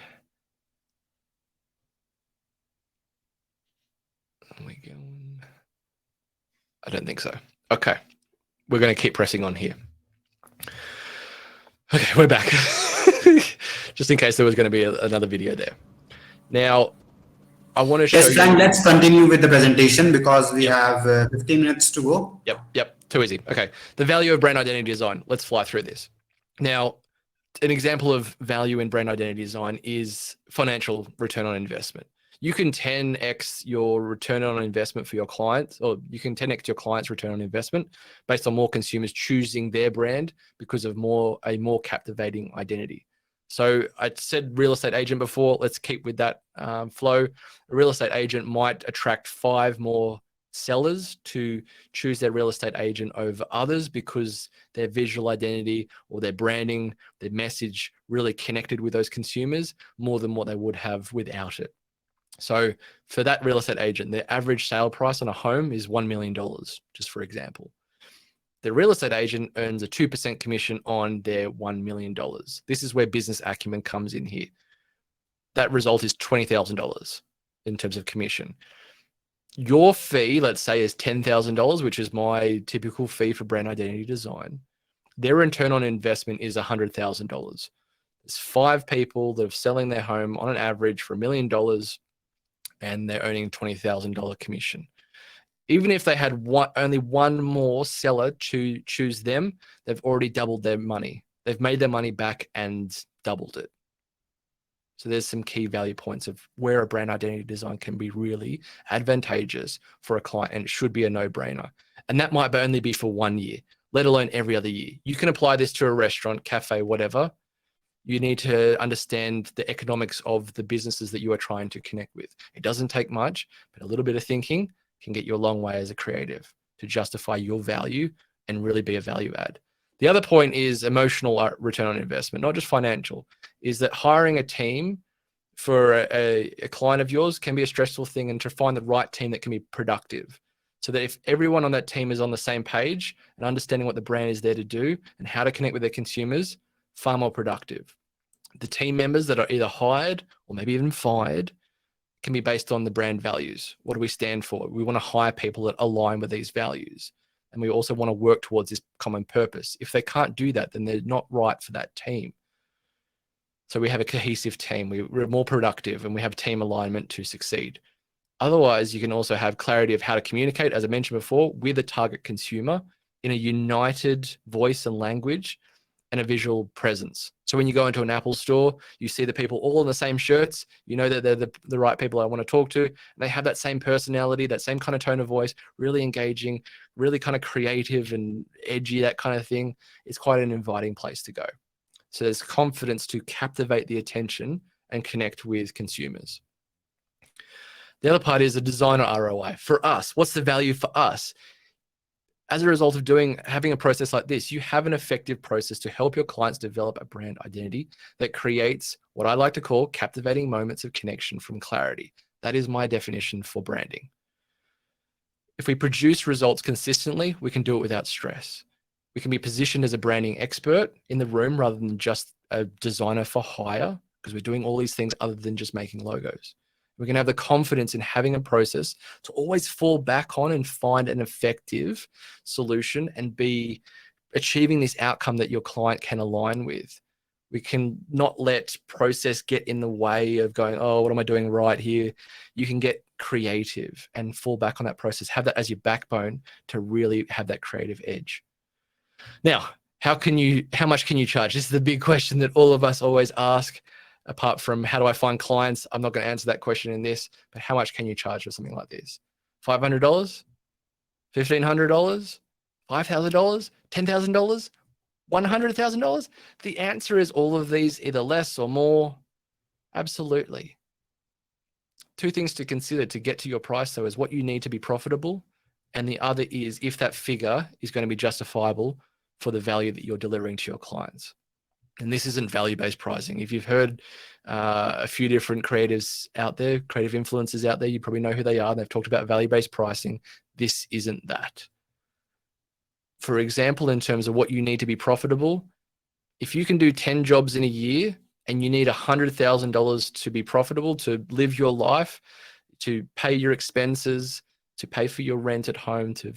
Are we going? I don't think so. Okay, we're going to keep pressing on here. Okay, we're back. Just in case there was going to be another video there. Now, I want to show you. Frank, let's continue with the presentation because we have 15 minutes to go. Yep. Too easy. Okay. The value of brand identity design. Let's fly through this. Now, an example of value in brand identity design is financial return on investment. You can 10x your return on investment for your clients, or you can 10x your clients' return on investment based on more consumers choosing their brand because of a more captivating identity. So I said real estate agent before. Let's keep with that flow. A real estate agent might attract 5 more sellers to choose their real estate agent over others because their visual identity or their branding, their message really connected with those consumers more than what they would have without it. So for that real estate agent, their average sale price on a home is $1 million, just for example. The real estate agent earns a 2% commission on their $1 million. This is where business acumen comes in here. That result is $20,000 in terms of commission. Your fee, let's say, is $10,000, which is my typical fee for brand identity design. Their return on investment is $100,000. There's 5 people that are selling their home on an average for $1 million, and they're earning $20,000 commission. Even if they had only one more seller to choose them, they've already doubled their money. They've made their money back and doubled it. So there's some key value points of where a brand identity design can be really advantageous for a client, and it should be a no-brainer. And that might only be for 1 year, let alone every other year. You can apply this to a restaurant, cafe, whatever. You need to understand the economics of the businesses that you are trying to connect with. It doesn't take much, but a little bit of thinking can get you a long way as a creative to justify your value and really be a value add. The other point is emotional return on investment, not just financial, is that hiring a team for a client of yours can be a stressful thing, and to find the right team that can be productive. So that if everyone on that team is on the same page and understanding what the brand is there to do and how to connect with their consumers, far more productive. The team members that are either hired or maybe even fired can be based on the brand values. What do we stand for? We want to hire people that align with these values. And we also want to work towards this common purpose. If they can't do that, then they're not right for that team. So we have a cohesive team. We're more productive and we have team alignment to succeed. Otherwise, you can also have clarity of how to communicate, as I mentioned before, with a target consumer in a united voice and language and a visual presence. So when you go into an Apple store, you see the people all in the same shirts, you know that they're the right people I want to talk to. And they have that same personality, that same kind of tone of voice, really engaging, really kind of creative and edgy, that kind of thing. It's quite an inviting place to go. So there's confidence to captivate the attention and connect with consumers. The other part is the designer ROI. For us, what's the value for us? As a result of having a process like this, you have an effective process to help your clients develop a brand identity that creates what I like to call captivating moments of connection from clarity. That is my definition for branding. If we produce results consistently, we can do it without stress. We can be positioned as a branding expert in the room rather than just a designer for hire, because we're doing all these things other than just making logos. We can have the confidence in having a process to always fall back on and find an effective solution and be achieving this outcome that your client can align with. We can not let process get in the way of going, oh, what am I doing right here? You can get creative and fall back on that process. Have that as your backbone to really have that creative edge. Now, how much can you charge? This is the big question that all of us always ask. Apart from how do I find clients? I'm not going to answer that question in this, but how much can you charge for something like this? $500? $1,500? $5,000? $10,000? $100,000? The answer is all of these, either less or more. Absolutely. Two things to consider to get to your price, though, is what you need to be profitable. And the other is if that figure is going to be justifiable for the value that you're delivering to your clients. And this isn't value-based pricing. If you've heard a few different creatives out there, creative influencers out there, you probably know who they are. They've talked about value-based pricing. This isn't that. For example, in terms of what you need to be profitable, if you can do 10 jobs in a year and you need $100,000 to be profitable, to live your life, to pay your expenses, to pay for your rent at home, to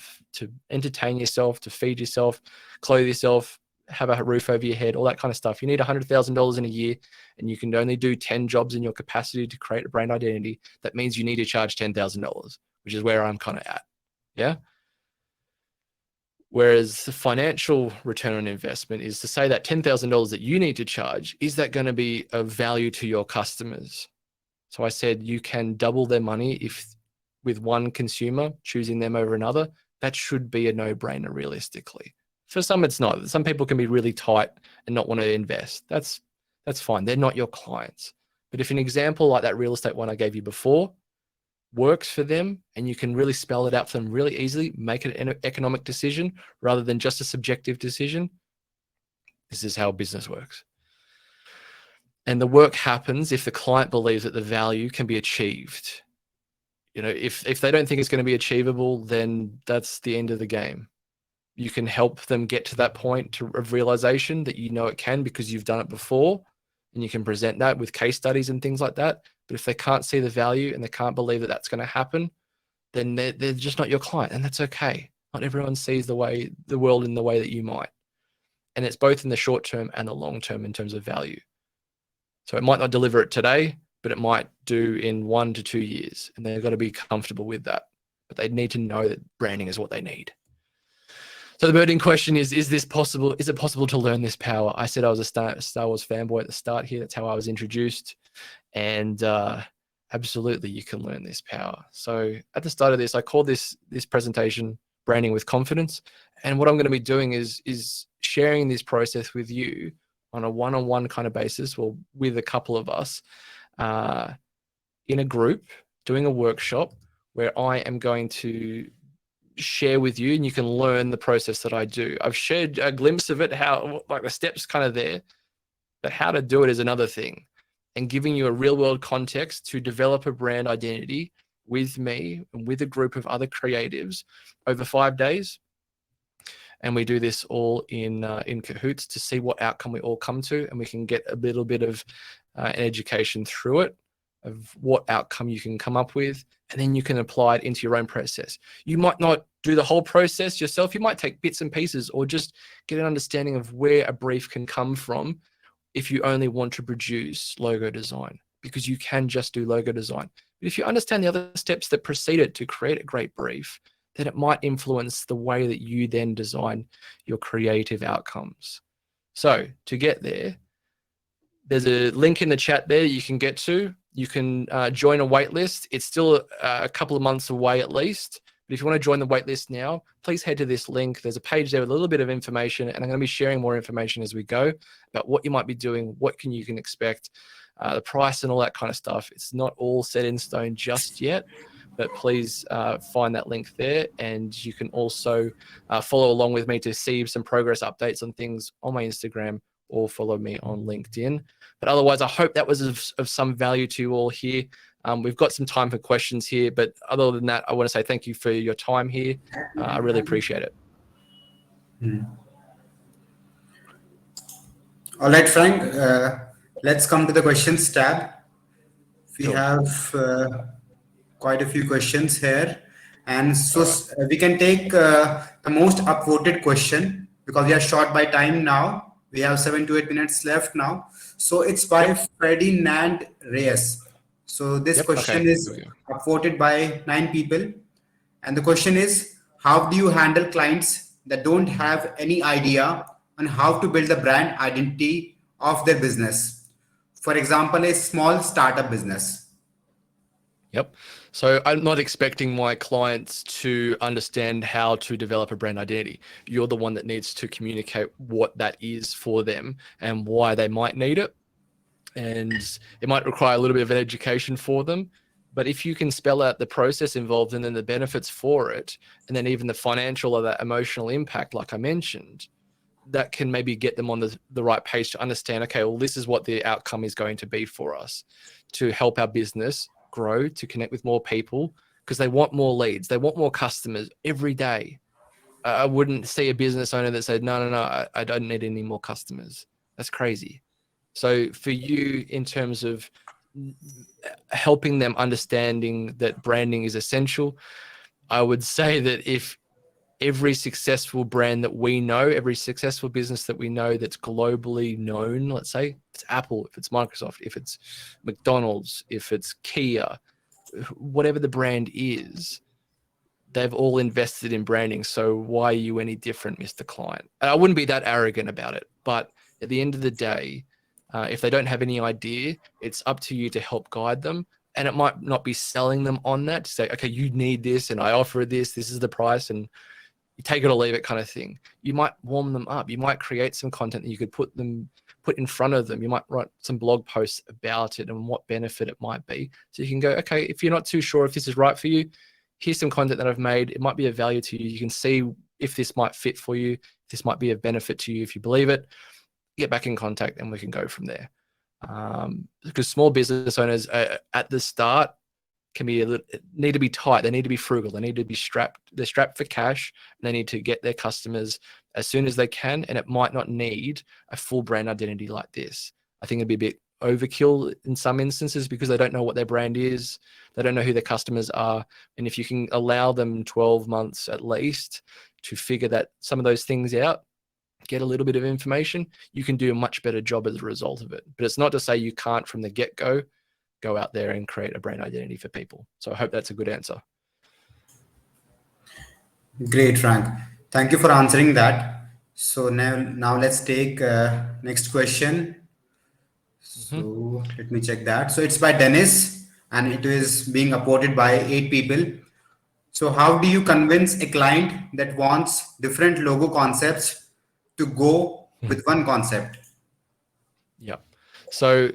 entertain yourself, to feed yourself, clothe yourself, have a roof over your head, all that kind of stuff. You need $100,000 in a year and you can only do 10 jobs in your capacity to create a brand identity. That means you need to charge $10,000, which is where I'm kind of at. Yeah. Whereas the financial return on investment is to say that $10,000 that you need to charge, is that going to be of value to your customers? So I said you can double their money if with one consumer, choosing them over another. That should be a no-brainer realistically. For some, it's not. Some people can be really tight and not want to invest. That's fine. They're not your clients. But if an example like that real estate one I gave you before works for them and you can really spell it out for them really easily, make it an economic decision rather than just a subjective decision, this is how business works. And the work happens if the client believes that the value can be achieved. You know, if they don't think it's going to be achievable, then that's the end of the game. You can help them get to that point of realization that you know it can because you've done it before, and you can present that with case studies and things like that. But if they can't see the value and they can't believe that that's going to happen, then they're just not your client, and that's okay. Not everyone sees the world in the way that you might. And it's both in the short term and the long term in terms of value. So it might not deliver it today, but it might do in 1 to 2 years, and they've got to be comfortable with that. But they need to know that branding is what they need. So the burning question is this possible? Is it possible to learn this power? I said I was a Star Wars fanboy at the start here. That's how I was introduced. And absolutely, you can learn this power. So at the start of this, I called this presentation Branding with Confidence. And what I'm going to be doing is sharing this process with you on a one-on-one kind of basis, or with a couple of us in a group, doing a workshop where I am going to share with you, and you can learn the process that I do. I've shared a glimpse of it, how like the steps kind of there, but how to do it is another thing. And giving you a real world context to develop a brand identity with me and with a group of other creatives over 5 days. And we do this all in cahoots to see what outcome we all come to, and we can get a little bit of an education through it of what outcome you can come up with, and then you can apply it into your own process. You might not do the whole process yourself. You might take bits and pieces, or just get an understanding of where a brief can come from if you only want to produce logo design, because you can just do logo design. But if you understand the other steps that precede it to create a great brief, then it might influence the way that you then design your creative outcomes. So to get there, there's a link in the chat there you can get to. You can join a waitlist. It's still a couple of months away at least. But if you want to join the waitlist now, please head to this link. There's a page there with a little bit of information, and I'm going to be sharing more information as we go about what you might be doing, what you can expect, the price and all that kind of stuff. It's not all set in stone just yet, but please find that link there. And you can also follow along with me to see some progress updates on things on my Instagram, or follow me on LinkedIn. But otherwise, I hope that was of some value to you all here. We've got some time for questions here, but other than that, I want to say thank you for your time here. I really appreciate it. All right, Frank, let's come to the questions tab. We Sure. have quite a few questions here. And so we can take the most upvoted question, because we are short by time now. We have 7 to 8 minutes left now. So it's by Ferdinand Reyes. So this question is upvoted by 9 people. And the question is, how do you handle clients that don't have any idea on how to build the brand identity of their business? For example, a small startup business. Yep. So I'm not expecting my clients to understand how to develop a brand identity. You're the one that needs to communicate what that is for them and why they might need it. And it might require a little bit of an education for them. But if you can spell out the process involved and then the benefits for it, and then even the financial or that emotional impact, like I mentioned, that can maybe get them on the right page to understand, okay, well, this is what the outcome is going to be for us to help our business grow, to connect with more people, because they want more leads. They want more customers every day. I wouldn't see a business owner that said, no, I don't need any more customers. That's crazy. So for you, in terms of helping them understanding that branding is essential, I would say that if every successful brand that we know, every successful business that we know that's globally known, let's say it's Apple, if it's Microsoft, if it's McDonald's, if it's Kia, whatever the brand is, they've all invested in branding. So why are you any different, Mr. Client? And I wouldn't be that arrogant about it, but at the end of the day, if they don't have any idea, it's up to you to help guide them. And it might not be selling them on that, to say, okay, you need this and I offer this is the price, and you take it or leave it kind of thing. You might warm them up. You might create some content that you could put in front of them. You might write some blog posts about it and what benefit it might be. So you can go, okay, if you're not too sure if this is right for you, here's some content that I've made. It might be of value to you. You can see if this might fit for you. If this might be of benefit to you if you believe it. Get back in contact and we can go from there. Because small business owners at the start need to be tight. They need to be frugal. They need to be strapped. They're strapped for cash. And they need to get their customers as soon as they can. And it might not need a full brand identity like this. I think it'd be a bit overkill in some instances because they don't know what their brand is. They don't know who their customers are. And if you can allow them 12 months at least to figure some of those things out, get a little bit of information, you can do a much better job as a result of it. But it's not to say you can't from the get-go go out there and create a brand identity for people. So I hope that's a good answer. Great, Frank. Thank you for answering that. So now let's take next question. So let me check that. So it's by Dennis and it is being upvoted by 8 people. So how do you convince a client that wants different logo concepts to go with one concept? Yeah. So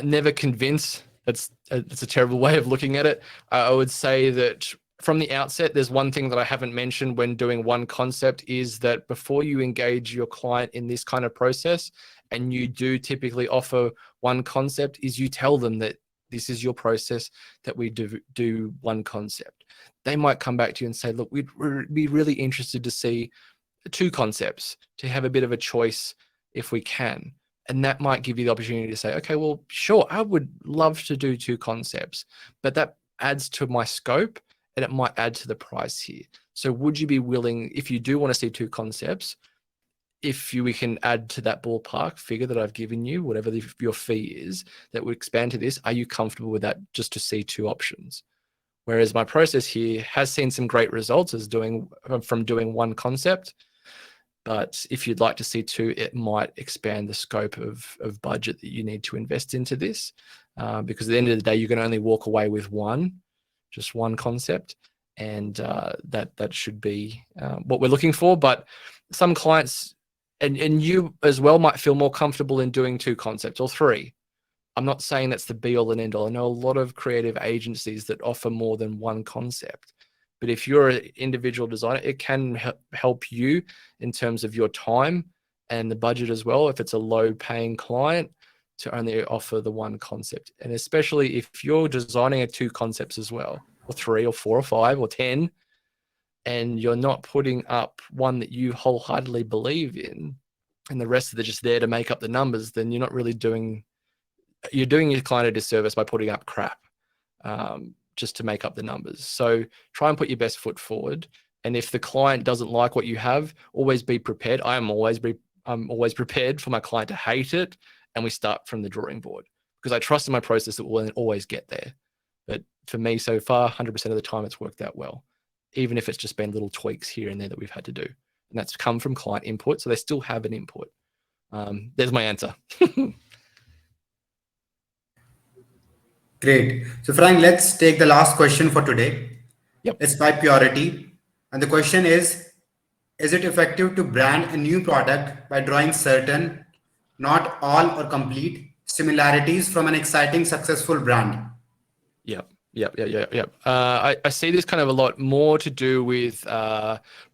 never convince. It's a terrible way of looking at it. I would say that from the outset, there's one thing that I haven't mentioned when doing one concept is that before you engage your client in this kind of process, and you do typically offer one concept, is you tell them that this is your process, that we do one concept. They might come back to you and say, look, we'd be really interested to see 2 concepts, to have a bit of a choice if we can. And that might give you the opportunity to say, okay, well, sure, I would love to do 2 concepts, but that adds to my scope and it might add to the price here. So would you be willing, if you do want to see 2 concepts, we can add to that ballpark figure that I've given you, whatever your fee is, that would expand to this, are you comfortable with that just to see 2 options? Whereas my process here has seen some great results from doing one concept. But if you'd like to see 2, it might expand the scope of budget that you need to invest into this. Because at the end of the day, you can only walk away with just one concept. And that should be what we're looking for. But some clients, and you as well, might feel more comfortable in doing 2 concepts or 3. I'm not saying that's the be all and end all. I know a lot of creative agencies that offer more than one concept. But if you're an individual designer, it can help you in terms of your time and the budget as well, if it's a low paying client, to only offer the one concept. And especially if you're designing 2 concepts as well, or 3 or 4 or 5 or 10, and you're not putting up one that you wholeheartedly believe in, and the rest of it just there to make up the numbers, then you're not really doing your client a disservice by putting up crap. Just to make up the numbers. So try and put your best foot forward. And if the client doesn't like what you have, always be prepared. I'm always prepared for my client to hate it, and we start from the drawing board, because I trust in my process that we'll always get there. But for me, so far, 100% of the time, it's worked out well, even if it's just been little tweaks here and there that we've had to do. And that's come from client input. So they still have an input. There's my answer. Great. So Frank, let's take the last question for today. Yep. It's by purity. And the question is it effective to brand a new product by drawing certain, not all or complete, similarities from an exciting, successful brand? Yep. I see this kind of a lot more to do with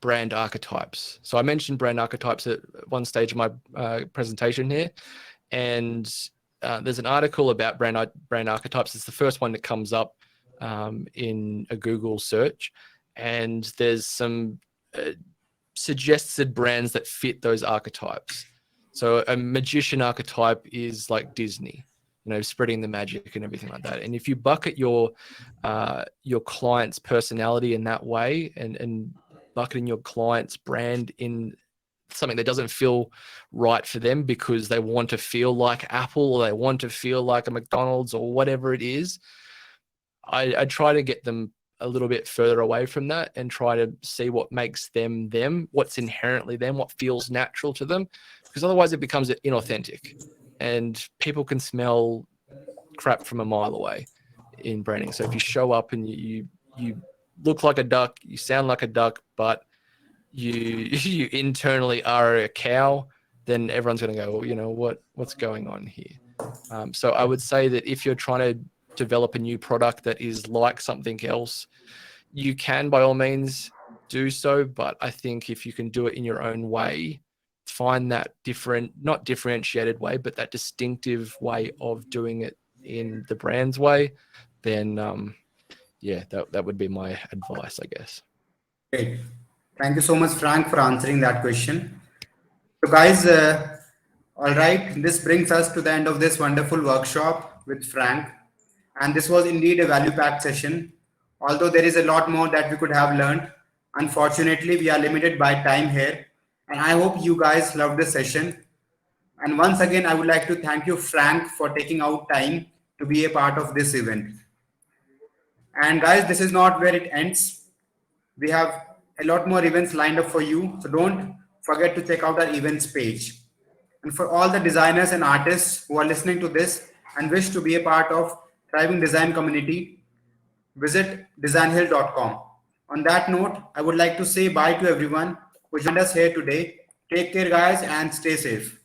brand archetypes. So I mentioned brand archetypes at one stage of my presentation here. And there's an article about brand archetypes. It's the first one that comes up in a Google search, and there's some suggested brands that fit those archetypes. So a magician archetype is like Disney, spreading the magic and everything like that. And if you bucket your client's personality in that way, and bucketing your client's brand in something that doesn't feel right for them because they want to feel like Apple, or they want to feel like a McDonald's, or whatever it is, I try to get them a little bit further away from that and try to see what makes them them, what's inherently them, what feels natural to them, because otherwise it becomes inauthentic and people can smell crap from a mile away in branding. So if you show up and you look like a duck, you sound like a duck, but you internally are a cow, then everyone's going to go, well, what's going on here? So I would say that if you're trying to develop a new product that is like something else, you can by all means do so. But I think if you can do it in your own way, find that not differentiated way, but that distinctive way of doing it in the brand's way, then that would be my advice, I guess. Great. Thank you so much, Frank, for answering that question. So guys, all right, this brings us to the end of this wonderful workshop with Frank. And this was indeed a value-packed session. Although there is a lot more that we could have learned, unfortunately, we are limited by time here. And I hope you guys loved this session. And once again, I would like to thank you, Frank, for taking out time to be a part of this event. And guys, this is not where it ends. We have a lot more events lined up for you. So don't forget to check out our events page. And for all the designers and artists who are listening to this and wish to be a part of thriving design community, visit designhill.com. On that note, I would like to say bye to everyone who joined us here today. Take care, guys, and stay safe.